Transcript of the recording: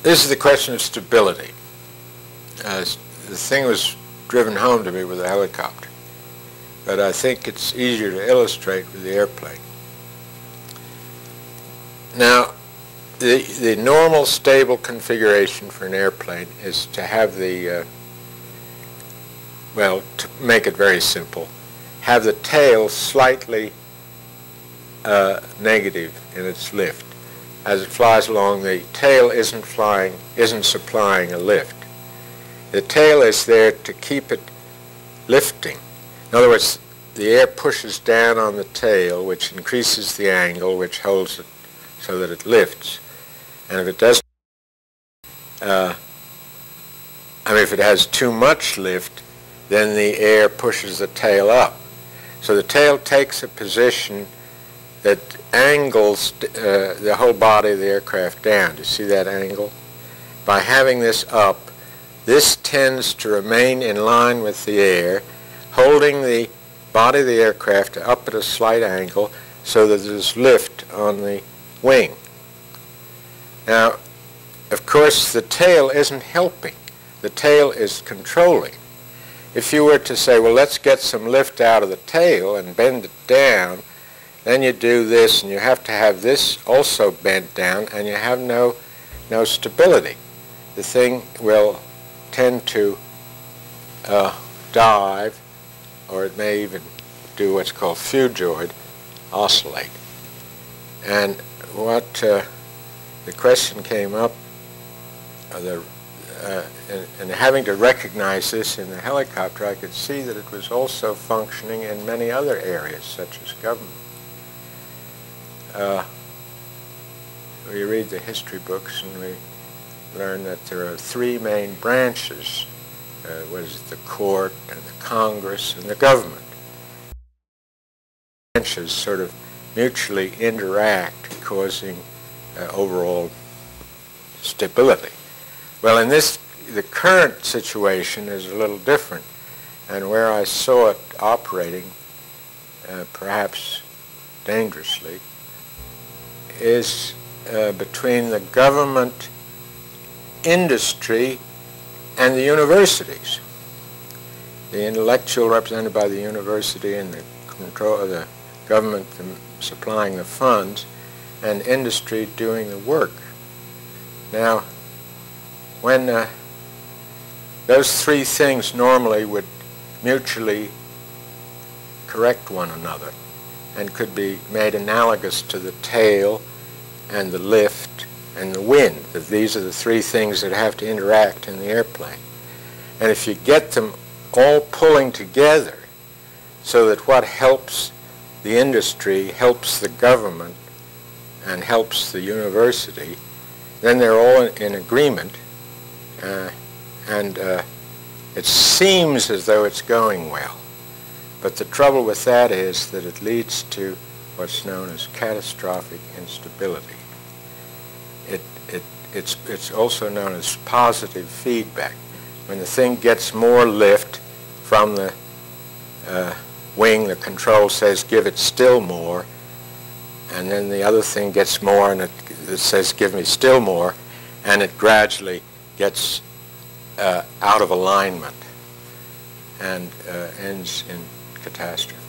this is the question of stability. The thing was driven home to me with a helicopter, but I think it's easier to illustrate with the airplane. Now, the normal stable configuration for an airplane is to have the, well, to make it very simple, have the tail slightly negative in its lift. As it flies along, the tail isn't supplying a lift. The tail is there to keep it lifting. In other words, the air pushes down on the tail, which increases the angle, which holds it so that it lifts. And if it doesn't, if it has too much lift, then the air pushes the tail up. So the tail takes a position that angles the whole body of the aircraft down. Do you see that angle? By having this up, this tends to remain in line with the air, holding the body of the aircraft up at a slight angle so that there's lift on the wing. Now, of course, the tail isn't helping. The tail is controlling. If you were to say, well, let's get some lift out of the tail and bend it down, then you do this, and you have to have this also bent down, and you have no stability. The thing will tend to dive, or it may even do what's called fugoid, oscillate. And what the question came up, and having to recognize this in the helicopter, I could see that it was also functioning in many other areas, such as government. We read the history books and we learn that there are three main branches. The court and the Congress and the government. Branches sort of mutually interact, causing overall stability. Well, in the current situation is a little different, and where I saw it operating, perhaps dangerously, is between the government, industry, and the universities. The intellectual represented by the university and the control of the government supplying the funds, and industry doing the work. Now, when those three things normally would mutually correct one another and could be made analogous to the tail and the lift and the wind, that these are the three things that have to interact in the airplane. And if you get them all pulling together so that what helps the industry helps the government and helps the university, then they're all in agreement, and it seems as though it's going well. But the trouble with that is that it leads to what's known as catastrophic instability. It's also known as positive feedback. When the thing gets more lift from the wing, the control says give it still more, and then the other thing gets more and it says give me still more, and it gradually gets out of alignment and ends in catastrophe.